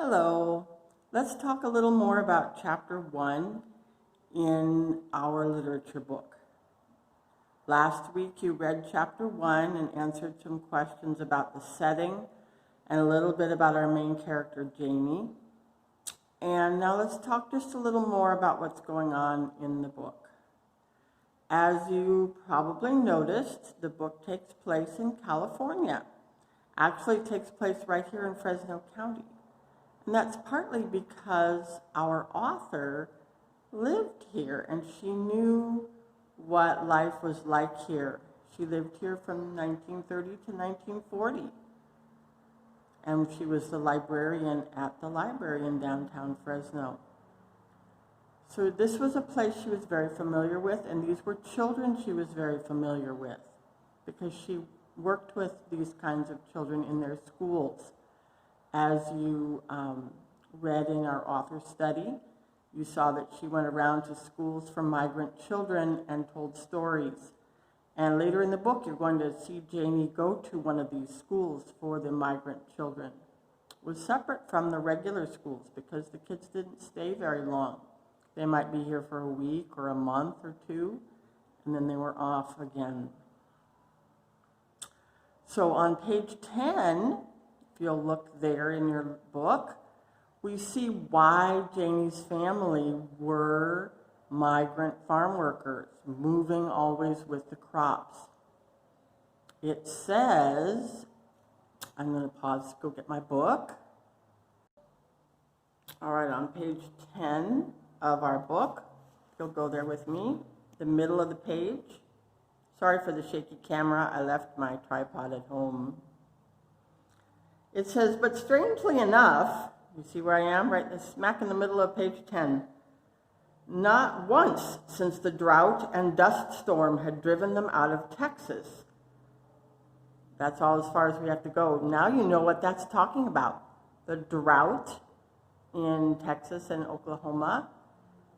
Hello. Let's talk a little more about Chapter 1 in our literature book. Last week you read Chapter 1 and answered some questions about the setting and a little bit about our main character, Jamie. And now let's talk just a little more about what's going on in the book. As you probably noticed, the book takes place in California. Actually, it takes place right here in Fresno County. And that's partly because our author lived here and she knew what life was like here. She lived here from 1930 to 1940. And she was the librarian at the library in downtown Fresno. So this was a place she was very familiar with, and these were children she was very familiar with because she worked with these kinds of children in their schools. As you read in our author study, you saw that she went around to schools for migrant children and told stories. And later in the book, you're going to see Jamie go to one of these schools for the migrant children. It was separate from the regular schools because the kids didn't stay very long. They might be here for a week or a month or two, and then they were off again. So on page 10, if you'll look there in your book, we see why Jamie's family were migrant farm workers, moving always with the crops. It says, I'm going to pause to go get my book. All right, on page 10 of our book, you'll go there with me, the middle of the page. Sorry for the shaky camera, I left my tripod at home. It says, but strangely enough, you see where I am? Right smack in the middle of page 10. Not once since the drought and dust storm had driven them out of Texas. That's all as far as we have to go. Now you know what that's talking about. The drought in Texas and Oklahoma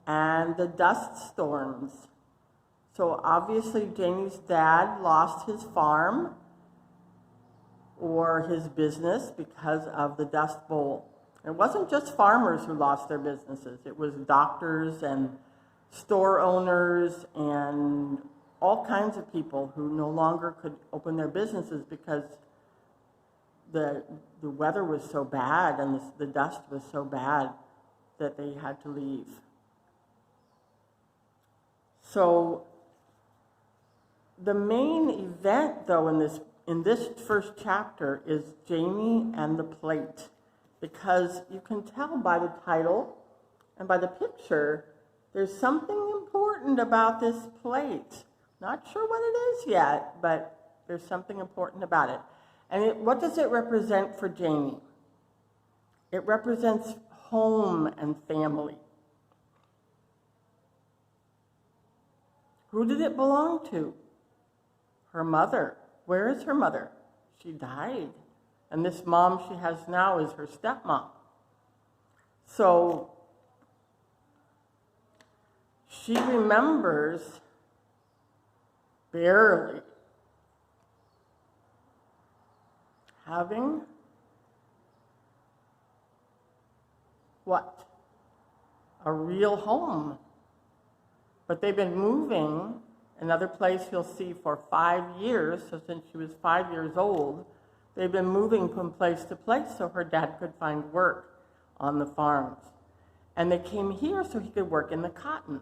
and the dust storms. So obviously Jamie's dad lost his farm or his business because of the Dust Bowl. It wasn't just farmers who lost their businesses. It was doctors and store owners and all kinds of people who no longer could open their businesses because the weather was so bad and the dust was so bad that they had to leave. So the main event, though, in this first chapter is Jamie and the plate, because you can tell by the title and by the picture there's something important about this plate. Not sure what it is yet, but there's something important about it. And what does it represent for Jamie? It represents home and family. Who did it belong to? Her mother. Where is her mother? She died. And this mom she has now is her stepmom. So she remembers barely having what? A real home. But they've been moving another place you'll see for 5 years, so since she was 5 years old, they've been moving from place to place so her dad could find work on the farms. And they came here so he could work in the cotton.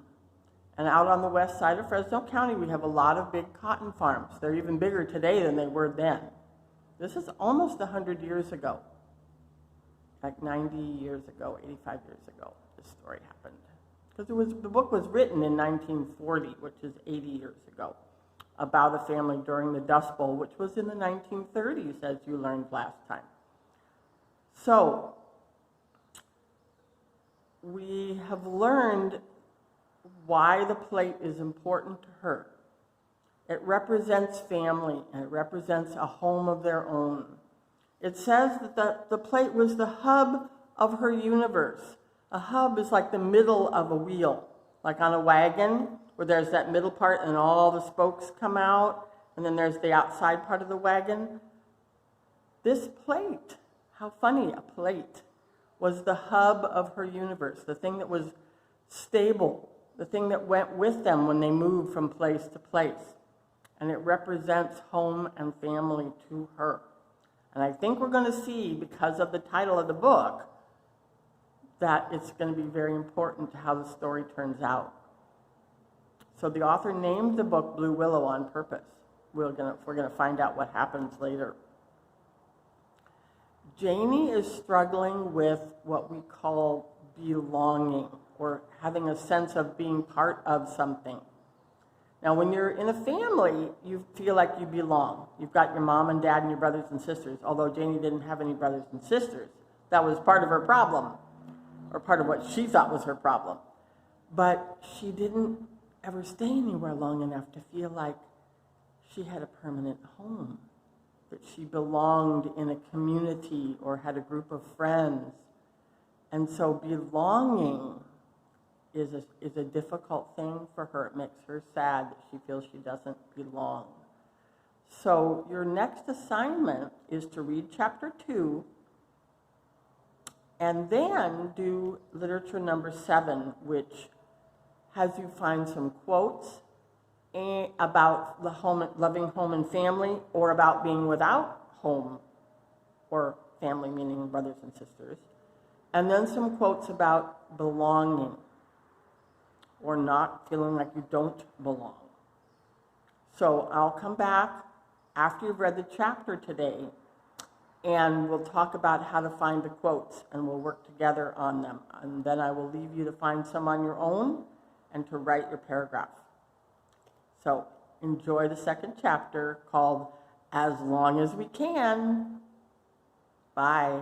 And out on the west side of Fresno County, we have a lot of big cotton farms. They're even bigger today than they were then. This is almost 100 years ago, like 90 years ago, 85 years ago, this story happened. Because the book was written in 1940, which is 80 years ago, about a family during the Dust Bowl, which was in the 1930s, as you learned last time. So we have learned why the plate is important to her. It represents family, and it represents a home of their own. It says that the plate was the hub of her universe. A hub is like the middle of a wheel, like on a wagon, where there's that middle part and all the spokes come out, and then there's the outside part of the wagon. This plate, how funny, a plate, was the hub of her universe, the thing that was stable, the thing that went with them when they moved from place to place. And it represents home and family to her. And I think we're going to see, because of the title of the book, that it's going to be very important to how the story turns out. So the author named the book Blue Willow on purpose. We're going to find out what happens later. Janie is struggling with what we call belonging, or having a sense of being part of something. Now, when you're in a family, you feel like you belong. You've got your mom and dad and your brothers and sisters, although Janie didn't have any brothers and sisters. That was part of her problem, or part of what she thought was her problem. But she didn't ever stay anywhere long enough to feel like she had a permanent home, that she belonged in a community or had a group of friends. And so belonging is a difficult thing for her. It makes her sad that she feels she doesn't belong. So your next assignment is to read chapter 2 and then do literature number 7, which has you find some quotes about the home, loving home and family, or about being without home or family, meaning brothers and sisters, and then some quotes about belonging, or not feeling like you don't belong. So I'll come back after you've read the chapter today, and we'll talk about how to find the quotes, and we'll work together on them. And then I will leave you to find some on your own and to write your paragraph. So enjoy the second chapter, called As Long as We Can. Bye.